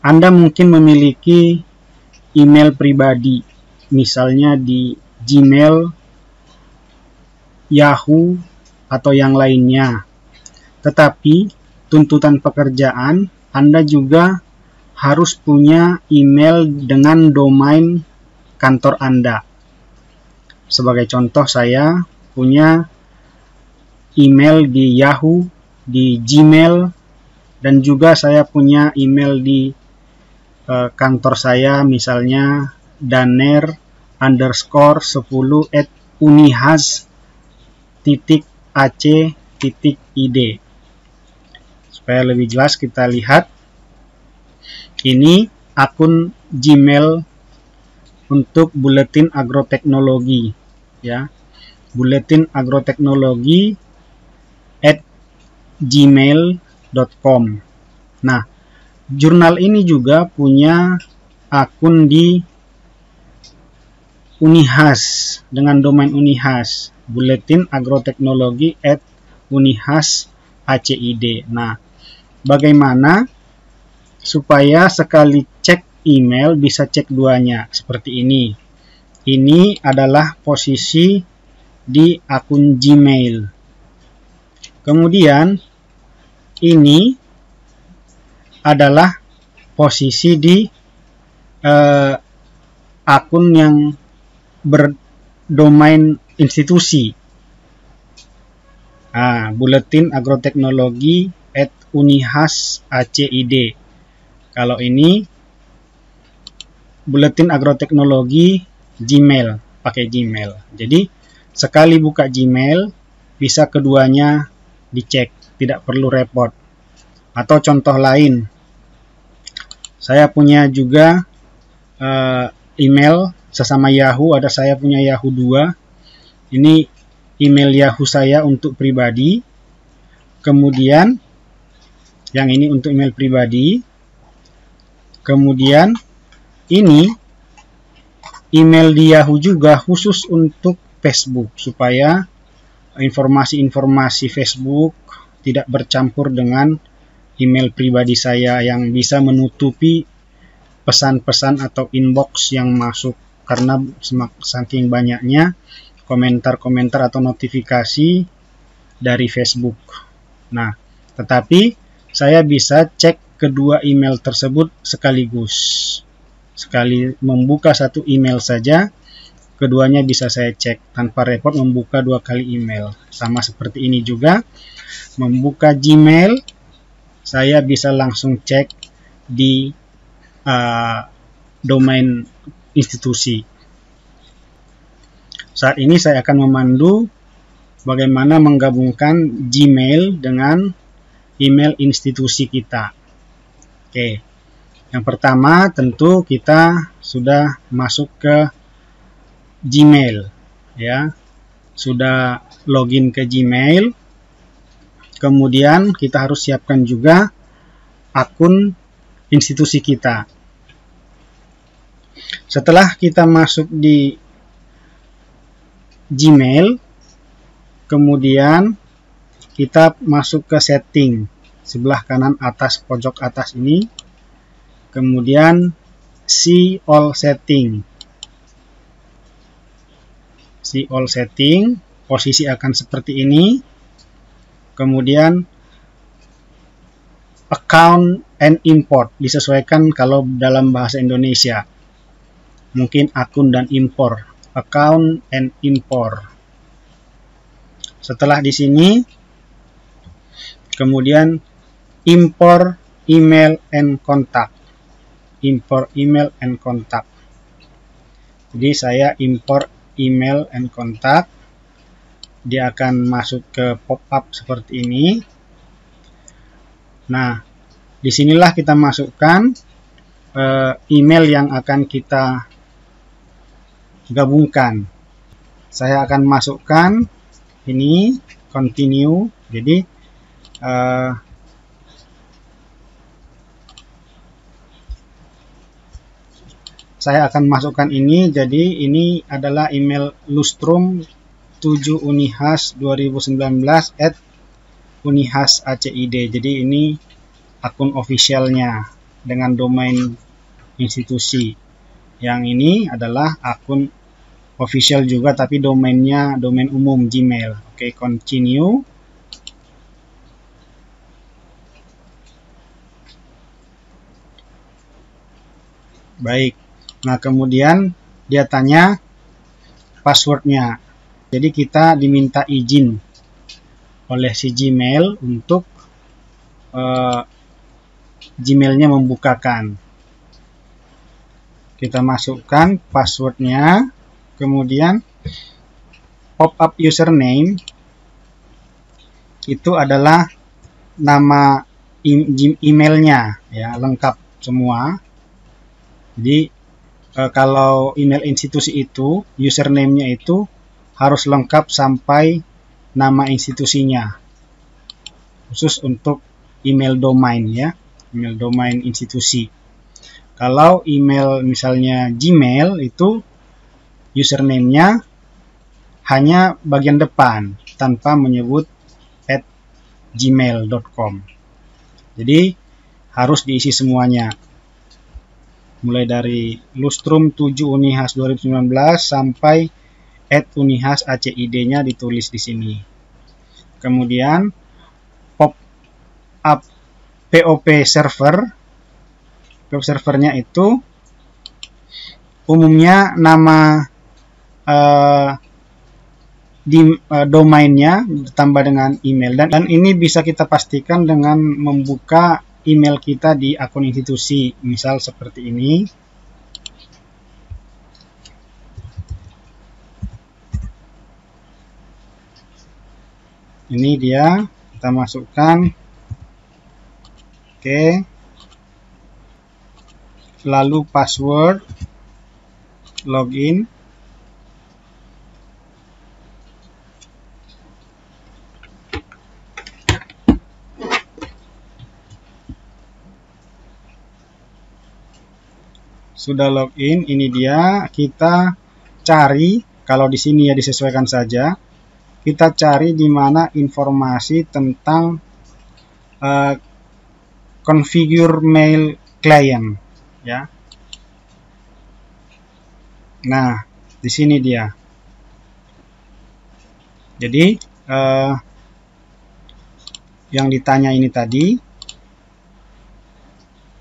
Anda mungkin memiliki email pribadi, misalnya di Gmail, Yahoo, atau yang lainnya. Tetapi tuntutan pekerjaan Anda juga harus punya email dengan domain kantor Anda. Sebagai contoh, saya punya email di Yahoo, di Gmail, dan juga saya punya email di kantor saya, misalnya daner_10@unihas.ac.id. Supaya lebih jelas kita lihat, ini akun Gmail untuk Buletin Agroteknologi, ya. Buletin Agroteknologi @gmail.com. Nah, jurnal ini juga punya akun di Unihas dengan domain Unihas, Buletin Agroteknologi @unihas.ac.id. Nah, bagaimana supaya sekali cek email bisa cek duanya? Seperti ini. Ini adalah posisi di akun Gmail. Kemudian ini adalah posisi di akun yang berdomain institusi. Buletin Agroteknologi @unihas.ac.id. Kalau ini Buletin Agroteknologi Gmail, pakai Gmail. Jadi sekali buka Gmail bisa keduanya dicek, tidak perlu repot. Atau contoh lain, saya punya juga email sesama Yahoo, saya punya Yahoo 2. Ini email Yahoo saya untuk pribadi. Kemudian yang ini untuk email pribadi. Kemudian ini email di Yahoo juga khusus untuk Facebook, supaya informasi-informasi Facebook tidak bercampur dengan email pribadi saya yang bisa menutupi pesan-pesan atau inbox yang masuk karena saking banyaknya komentar-komentar atau notifikasi dari Facebook. Nah, tetapi saya bisa cek kedua email tersebut sekaligus. Sekali membuka satu email saja, keduanya bisa saya cek tanpa repot membuka 2 kali email. Sama seperti ini juga, membuka Gmail, saya bisa langsung cek di domain institusi. Saat ini saya akan memandu bagaimana menggabungkan Gmail dengan email institusi kita. Oke, yang pertama tentu kita sudah masuk ke Gmail, ya, sudah login ke Gmail. Kemudian kita harus siapkan juga akun institusi kita. Setelah kita masuk di Gmail, kemudian kita masuk ke setting sebelah kanan atas pojok atas ini, kemudian see all setting. See all setting, posisi akan seperti ini. Kemudian account and import, disesuaikan kalau dalam bahasa Indonesia. Mungkin akun dan impor, account and import. Setelah di sini, kemudian import email and contact. Import email and contact. Jadi saya import email and contact. Dia akan masuk ke pop-up seperti ini. Nah, disinilah kita masukkan email yang akan kita gabungkan. Saya akan masukkan ini continue. Jadi saya akan masukkan ini. Jadi ini adalah email Lustrum 7unihas2019 @unihas.ac.id. Jadi ini akun officialnya. dengan domain institusi. Yang ini adalah akun official juga, tapi domainnya domain umum Gmail. Oke, continue. Baik. Nah, kemudian dia tanya passwordnya. Jadi kita diminta izin oleh si Gmail untuk Gmailnya membukakan. Kita masukkan passwordnya, kemudian pop-up username itu adalah nama emailnya, ya, lengkap semua. Jadi kalau email institusi itu username-nya itu harus lengkap sampai nama institusinya, khusus untuk email domain, ya, email domain institusi. Kalau email misalnya Gmail itu username-nya hanya bagian depan tanpa menyebut @gmail.com. Jadi harus diisi semuanya, mulai dari Lustrum 7 Unihas 2019 sampai @unihas_acid-nya ditulis di sini. Kemudian pop-up POP servernya itu umumnya nama domainnya ditambah dengan email, dan ini bisa kita pastikan dengan membuka email kita di akun institusi, misal seperti ini. Ini dia, kita masukkan. Oke. Lalu password, login. Sudah login, ini dia. Kita cari, kalau di sini ya disesuaikan saja. Kita cari di mana informasi tentang configure mail client, ya. Nah, di sini dia. Jadi yang ditanya ini tadi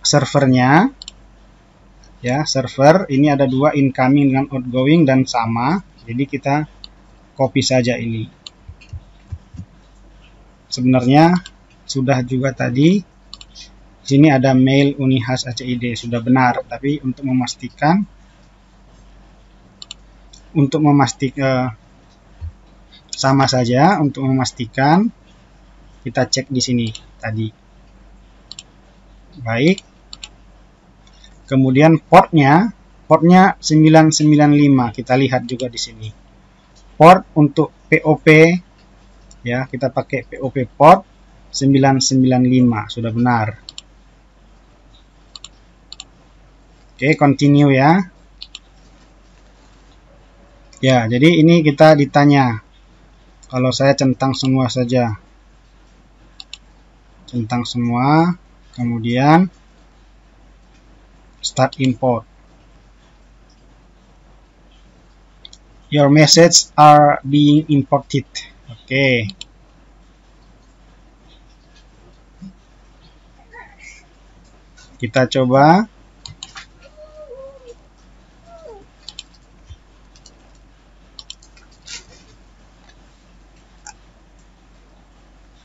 servernya, ya, server ini ada dua, incoming dengan outgoing, dan sama. Jadi kita copy saja ini. Sebenarnya sudah juga tadi. Sini ada mail Unihas ACID, sudah benar. Tapi untuk memastikan sama saja, untuk memastikan kita cek di sini tadi. Baik. Kemudian portnya 995, kita lihat juga di sini. Port untuk POP, ya, kita pakai POP port 995, sudah benar. Oke, continue ya. Ya, jadi ini kita ditanya. Kalau saya centang semua saja. Centang semua, kemudian start import. Your message are being imported. Oke. Kita coba.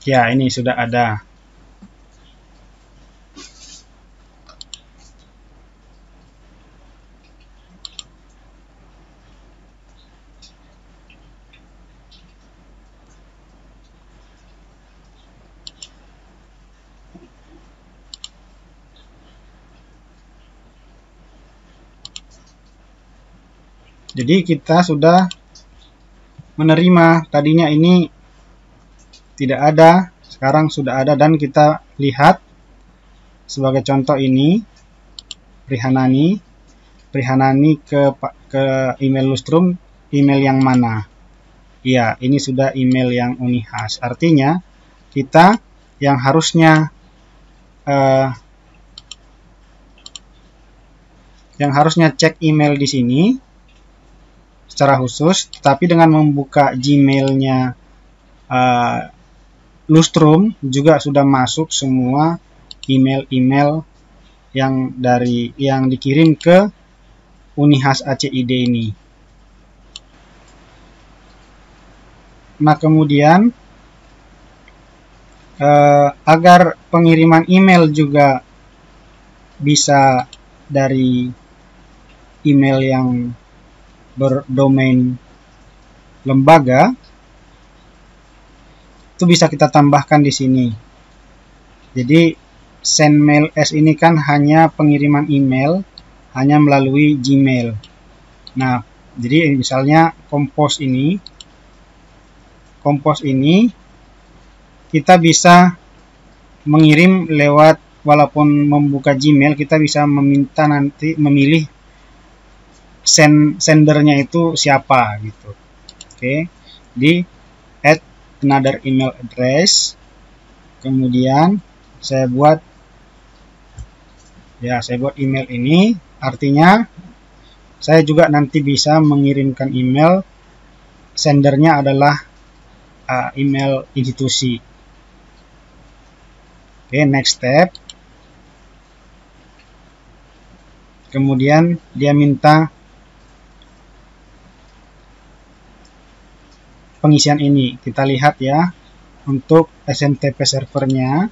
Ya, ini sudah ada. Jadi kita sudah menerima, tadinya ini tidak ada, sekarang sudah ada, dan kita lihat sebagai contoh ini Prihanani ke email Lustrum, email yang mana? Iya, ini sudah email yang Unihas. Artinya kita yang harusnya yang harusnya cek email di sini secara khusus, tetapi dengan membuka Gmail-nya Lustrum juga sudah masuk semua email-email yang dikirim ke Unihas ACID ini. Nah, kemudian agar pengiriman email juga bisa dari email yang berdomain lembaga, itu bisa kita tambahkan di sini. Jadi SendMail-S ini kan hanya pengiriman email hanya melalui Gmail. Nah, jadi misalnya Compose ini kita bisa mengirim lewat, walaupun membuka Gmail, kita bisa meminta nanti memilih sendernya itu siapa gitu. Oke, di add another email address, kemudian saya buat email ini, artinya saya juga nanti bisa mengirimkan email, sendernya adalah email institusi. Oke, next step. Kemudian dia minta pengisian ini. Kita lihat ya, untuk SMTP servernya.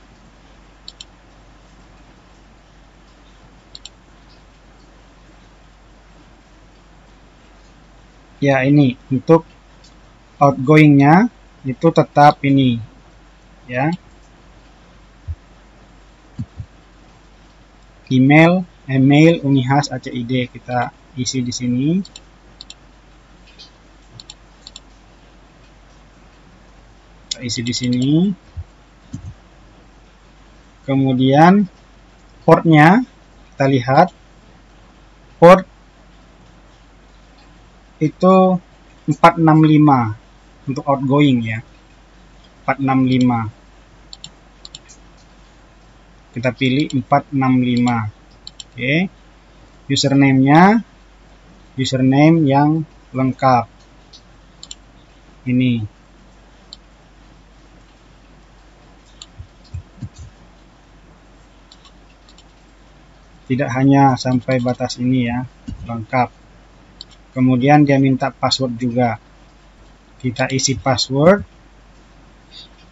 Ya, ini untuk outgoingnya itu tetap ini ya, email Unihas ACID kita isi di sini. Kemudian portnya kita lihat, port itu 465 untuk outgoing ya, 465. Kita pilih 465. Oke. Username yang lengkap. Ini. Tidak hanya sampai batas ini ya, lengkap. Kemudian dia minta password juga. Kita isi password.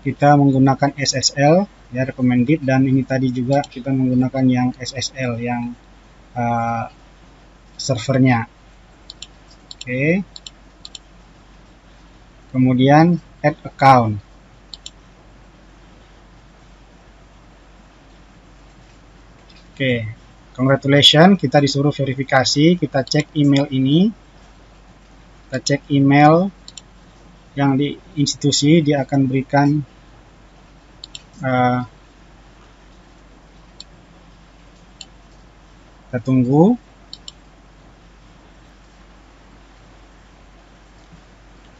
Kita menggunakan SSL ya, recommended, dan ini tadi juga kita menggunakan yang SSL yang servernya. Oke. Kemudian add account. Oke. Congratulations, kita disuruh verifikasi. Kita cek email ini. Kita cek email yang di institusi, dia akan berikan kita tunggu.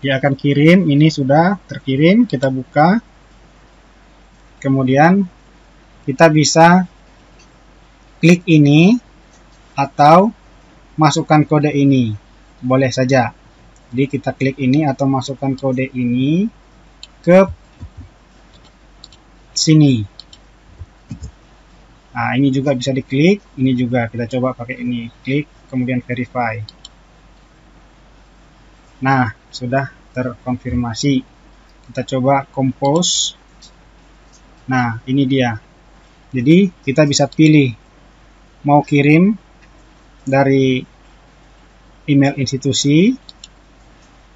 Dia akan kirim, ini sudah terkirim, kita buka. Kemudian kita bisa klik ini atau masukkan kode ini, boleh saja. Jadi kita klik ini atau masukkan kode ini ke sini. Nah, ini juga bisa diklik, ini juga kita coba pakai ini, klik kemudian verify. Nah, sudah terkonfirmasi. Kita coba compose. Nah, ini dia. Jadi kita bisa pilih mau kirim dari email institusi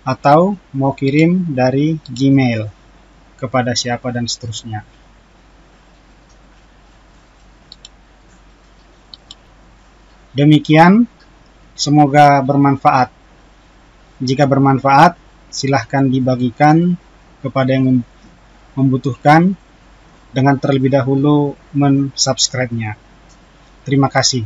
atau mau kirim dari Gmail kepada siapa dan seterusnya. Demikian, semoga bermanfaat. Jika bermanfaat, silahkan dibagikan kepada yang membutuhkan dengan terlebih dahulu mensubscribe-nya. Terima kasih.